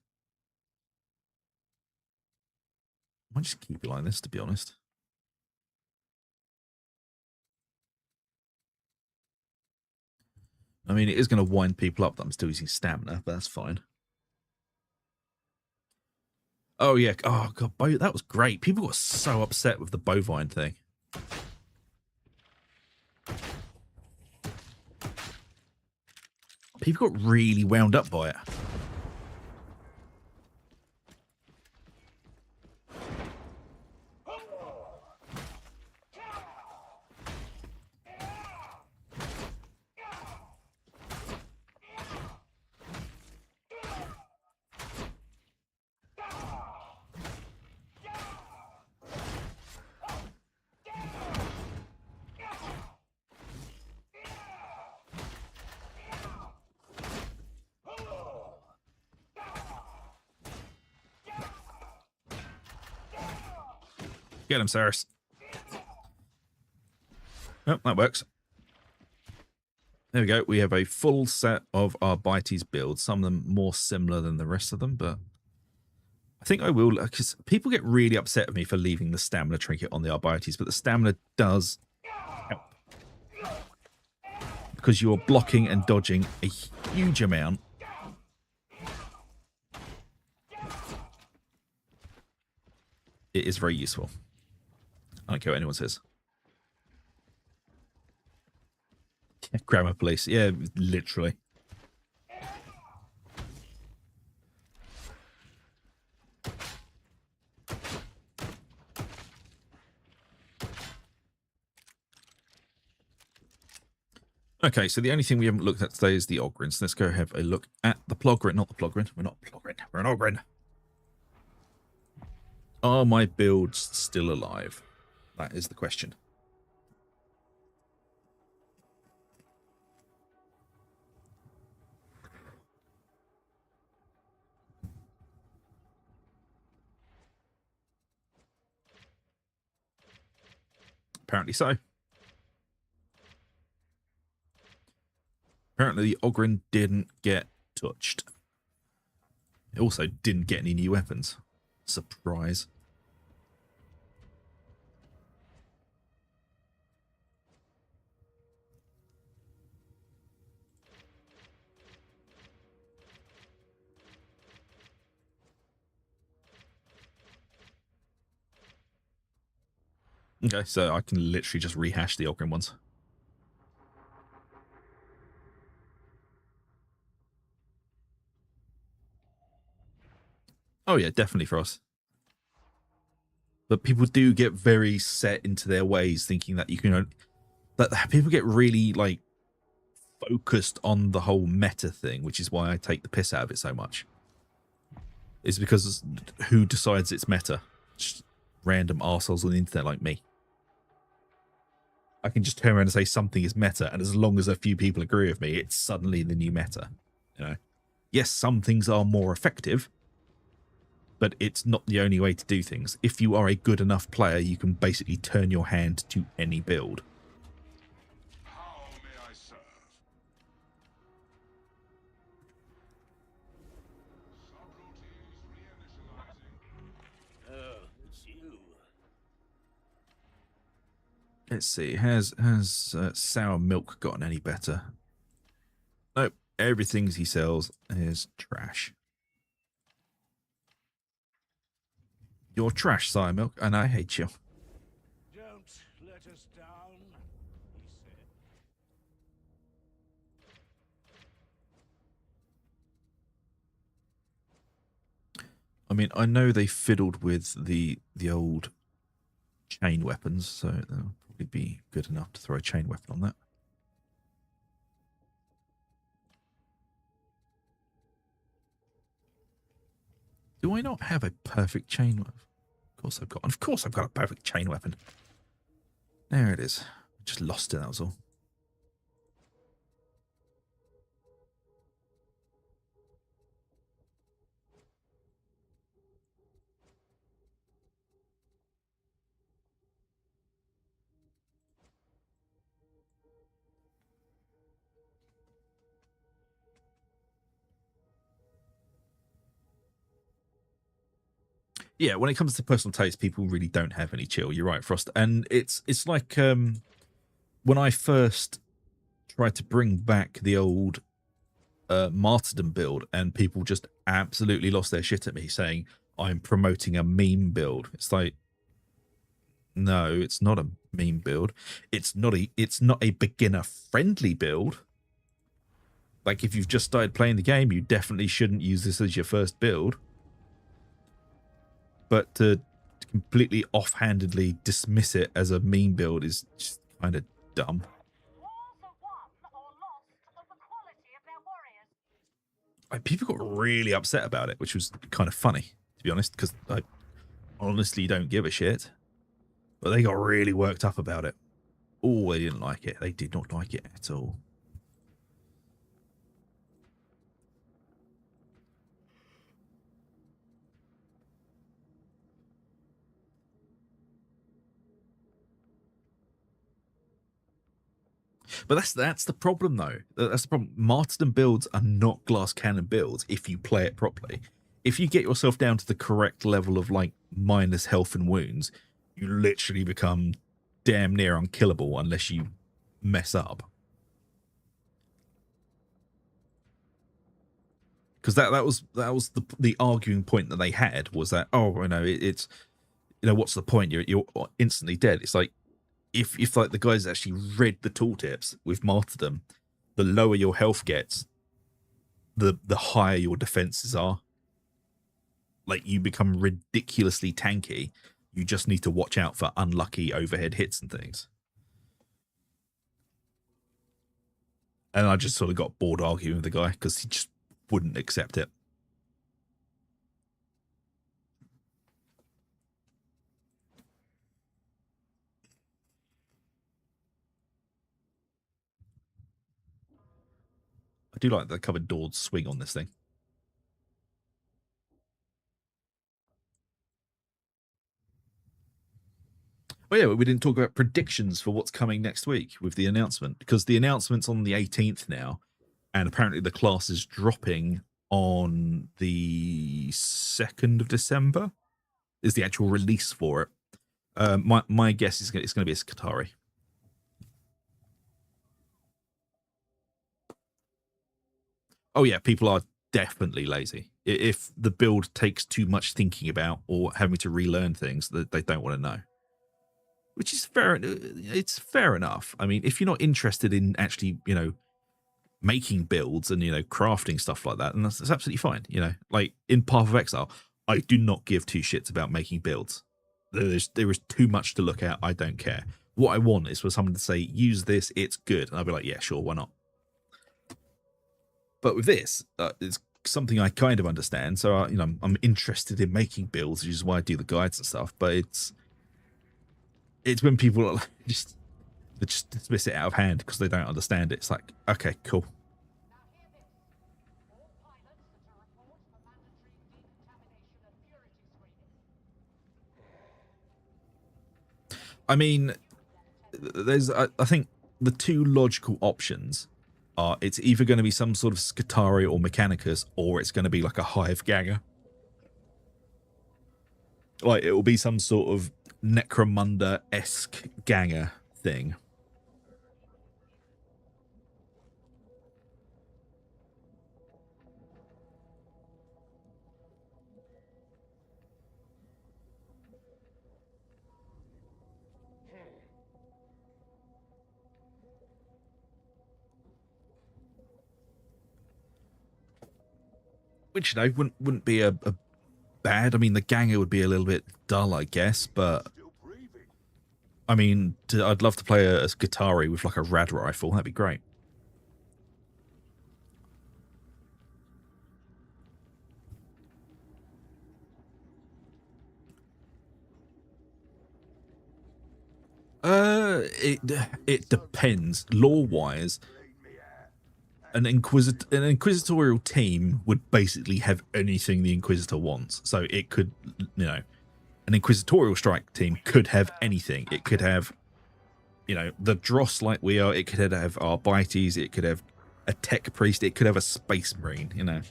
I might just keep it like this, to be honest. I mean, it is going to wind people up that I'm still using stamina, but that's fine. Oh, yeah. Oh, God. That was great. People got so upset with the bovine thing. People got really wound up by it. Get him, Cyrus. Oh, that works. There we go. We have a full set of our Arbites builds. Some of them more similar than the rest of them, but I think I will, because people get really upset with me for leaving the stamina trinket on the Arbites, but the stamina does help. Because you're blocking and dodging a huge amount. It is very useful. I don't care what anyone says. Grammar police. Yeah, literally. Okay, so the only thing we haven't looked at today is the Ogryn. So let's go have a look at the Plogrin. Not the Plogrin. We're not Plogrin. We're an Ogryn. Are my builds still alive? That is the question. Apparently so. Apparently the Ogryn didn't get touched. It also didn't get any new weapons. Surprise. Okay, so I can literally just rehash the Ogrim ones. Oh yeah, definitely for us. But people do get very set into their ways, thinking that you can. That people get really like focused on the whole meta thing, which is why I take the piss out of it so much. Is because who decides it's meta? Just random arseholes on the internet like me. I can just turn around and say something is meta, and as long as a few people agree with me, it's suddenly the new meta. You know, yes, some things are more effective, but it's not the only way to do things. If you are a good enough player, you can basically turn your hand to any build. How may I serve? Subroutines reinitializing. Oh, it's you. Let's see, has sour milk gotten any better? Nope, everything he sells is trash. You're trash, sour milk, and I hate you. Don't let us down, he said. I mean, I know they fiddled with the old chain weapons, so that'll probably be good enough to throw a chain weapon on that. Do I not have a perfect chain weapon? Of course I've got a perfect chain weapon. There it is. I just lost it, that was all. Yeah, when it comes to personal taste, people really don't have any chill. You're right, Frost. And it's like when I first tried to bring back the old martyrdom build, and people just absolutely lost their shit at me, saying I'm promoting a meme build. It's like, no, it's not a meme build. It's not a beginner friendly build. Like, if you've just started playing the game, you definitely shouldn't use this as your first build. But to completely offhandedly dismiss it as a meme build is just kind of dumb. People got really upset about it, which was kind of funny, to be honest, because I honestly don't give a shit. But they got really worked up about it. Oh, they didn't like it. They did not like it at all. But that's the problem, though. That's the problem. Martyrdom builds are not glass cannon builds if you play it properly. If you get yourself down to the correct level of like minus health and wounds, you literally become damn near unkillable unless you mess up. Because that was the arguing point that they had, was that, oh, you know, it's, you know, what's the point? You're instantly dead. It's like, if like the guys actually read the tooltips with martyrdom, the lower your health gets, the higher your defenses are. Like, you become ridiculously tanky. You just need to watch out for unlucky overhead hits and things. And I just sort of got bored arguing with the guy because he just wouldn't accept it. I do like the covered doors swing on this thing. Oh yeah, we didn't talk about predictions for what's coming next week with the announcement, because the announcement's on the 18th now, and apparently the class is dropping on the 2nd of December is the actual release for it. My guess is it's going to be a Skitarii. Oh yeah, people are definitely lazy. If the build takes too much thinking about or having to relearn things that they don't want to know. which is fair. It's fair enough. I mean, if you're not interested in actually, making builds and, crafting stuff like that, and that's absolutely fine. Like in Path of Exile, I do not give two shits about making builds. There is too much to look at. I don't care. What I want is for someone to say, use this, it's good. And I'll be like, yeah, sure, why not? But with this, it's something I kind of understand. So, I'm interested in making builds, which is why I do the guides and stuff. But it's when people are like, just dismiss it out of hand because they don't understand it. It's like, okay, cool. I mean, I think the two logical options are it's either going to be some sort of Scutari or Mechanicus, or it's going to be like a Hive Ganger. Like, it will be some sort of Necromunda-esque Ganger thing. Which, wouldn't be a bad. I mean, the Ganger would be a little bit dull, I guess, but I mean, I'd love to play a Scutari with like a rad rifle. That'd be great. It depends. Lore-wise, an inquisitorial team would basically have anything the Inquisitor wants. So it could, an inquisitorial strike team could have anything. It could have, the Dross like we are. It could have Arbites. It could have a tech priest. It could have a space marine.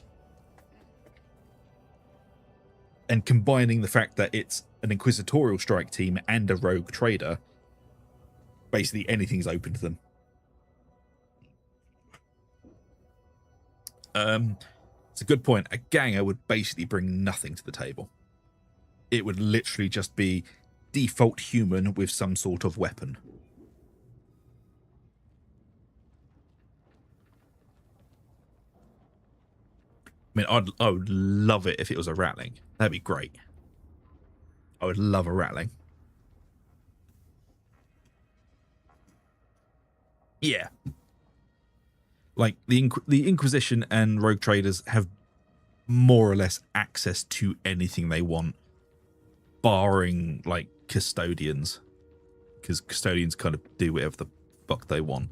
And combining the fact that it's an inquisitorial strike team and a rogue trader, basically anything's open to them. It's a good point. A Ganger would basically bring nothing to the table. It would literally just be default human with some sort of weapon. I mean, I would love it if it was a Ratling. That'd be great. I would love a Ratling. Yeah. Like, the Inquisition and Rogue Traders have more or less access to anything they want, barring, like, Custodians. Because Custodians kind of do whatever the fuck they want.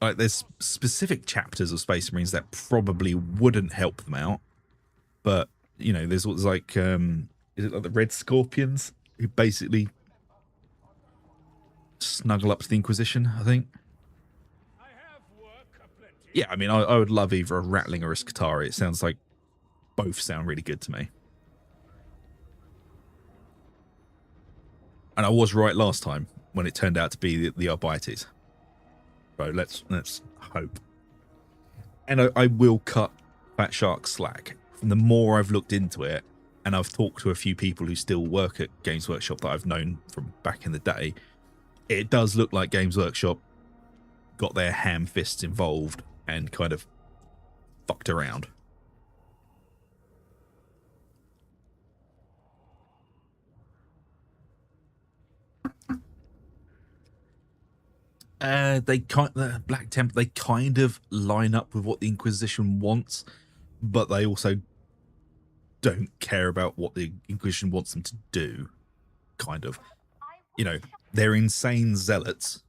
Like, there's specific chapters of Space Marines that probably wouldn't help them out. But, there's like, is it like the Red Scorpions? Who basically snuggle up to the Inquisition, I think. Yeah, I mean, I would love either a Ratling or a Scutari. It sounds like both sound really good to me. And I was right last time when it turned out to be the Arbites. So let's hope. And I will cut Fat Shark slack. From the more I've looked into it, and I've talked to a few people who still work at Games Workshop that I've known from back in the day, it does look like Games Workshop got their ham fists involved and kind of fucked around. The Black Temple, they kind of line up with what the Inquisition wants, but they also don't care about what the Inquisition wants them to do. Kind of. They're insane zealots,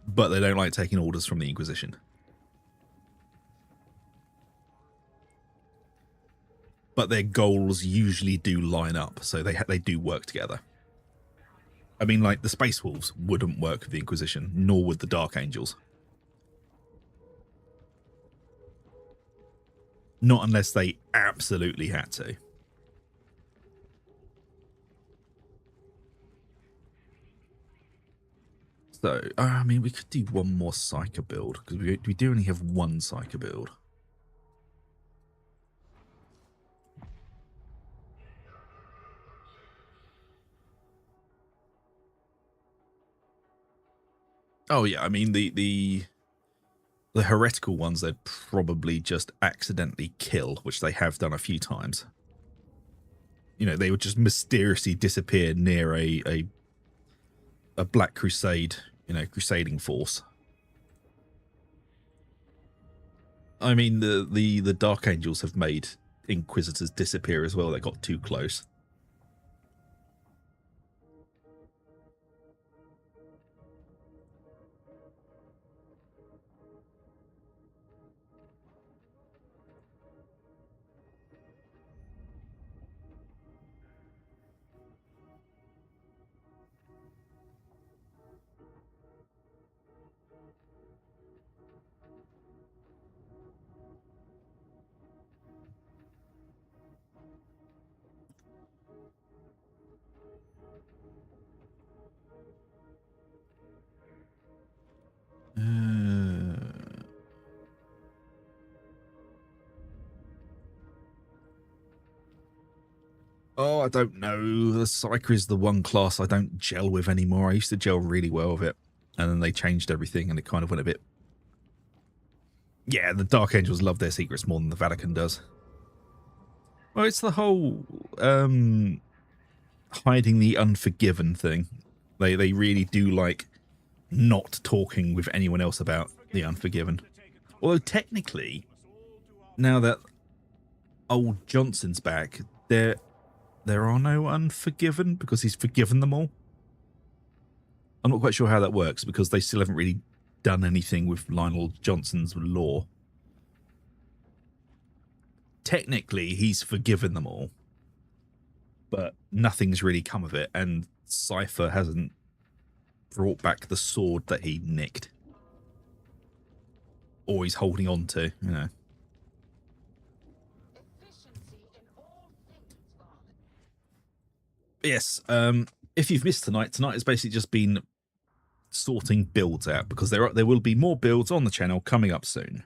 but they don't like taking orders from the Inquisition. But their goals usually do line up, so they do work together. I mean, like, the Space Wolves wouldn't work with the Inquisition, nor would the Dark Angels. Not unless they absolutely had to. So, I mean, we could do one more Psyker build, because we do only have one Psyker build. Oh yeah, I mean the heretical ones they'd probably just accidentally kill, which they have done a few times. You know, they would just mysteriously disappear near a Black Crusade, you know, crusading force. I mean, the Dark Angels have made Inquisitors disappear as well. They got too close. Oh, I don't know. The Psyker is the one class I don't gel with anymore. I used to gel really well with it, and then they changed everything, and it kind of went a bit... Yeah, the Dark Angels love their secrets more than the Vatican does. Well, it's the whole hiding the Unforgiven thing. They really do like not talking with anyone else about the Unforgiven. Although technically, now that old Johnson's back, there are no Unforgiven because he's forgiven them all. I'm not quite sure how that works because they still haven't really done anything with Lionel Johnson's law. Technically, he's forgiven them all, but nothing's really come of it, and Cypher hasn't brought back the sword that he nicked. Or he's holding on to, you know. Yes, if you've missed tonight has basically just been sorting builds out because there will be more builds on the channel coming up soon.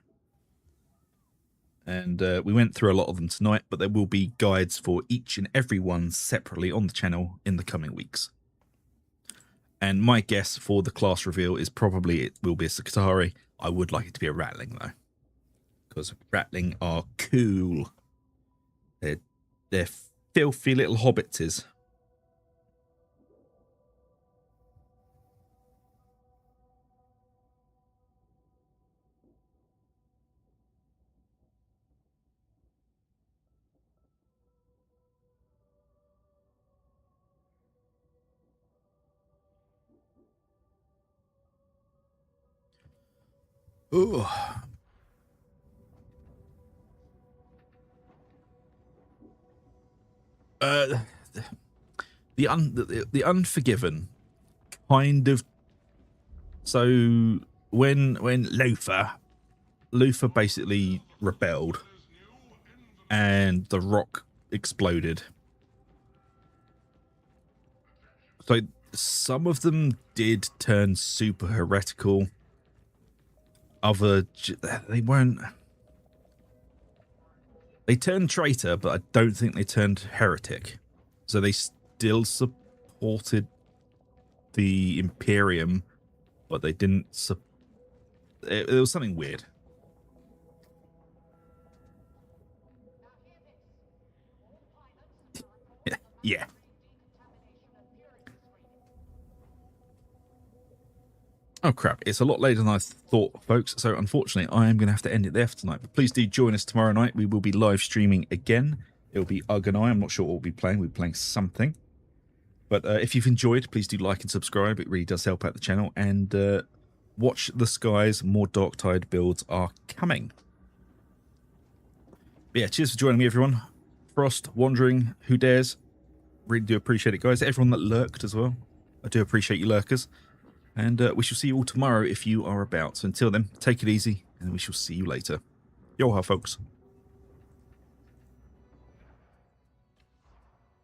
And we went through a lot of them tonight, but there will be guides for each and every one separately on the channel in the coming weeks. And my guess for the class reveal is probably it will be a Sakatari. I would like it to be a Rattling though, because Rattling are cool. They're filthy little hobbitses. Ooh. The Unforgiven kind of. So when Luther basically rebelled and the rock exploded. So some of them did turn super heretical. They weren't. They turned traitor, but I don't think they turned heretic. So they still supported the Imperium, but they didn't. It was something weird. Yeah. Oh crap, it's a lot later than I thought, folks, so unfortunately I am going to have to end it there for tonight. But please do join us tomorrow night. We will be live streaming again. It'll be Ugg and I'm not sure what we'll be playing. We'll be playing something. But if you've enjoyed, please do like and subscribe. It really does help out the channel. And watch the skies. More Darktide builds are coming. But yeah, cheers for joining me, everyone. Frost, Wandering, Who Dares. Really do appreciate it, guys. Everyone that lurked as well. I do appreciate you lurkers. And we shall see you all tomorrow if you are about. So until then, take it easy, and we shall see you later. Yo-ha, folks.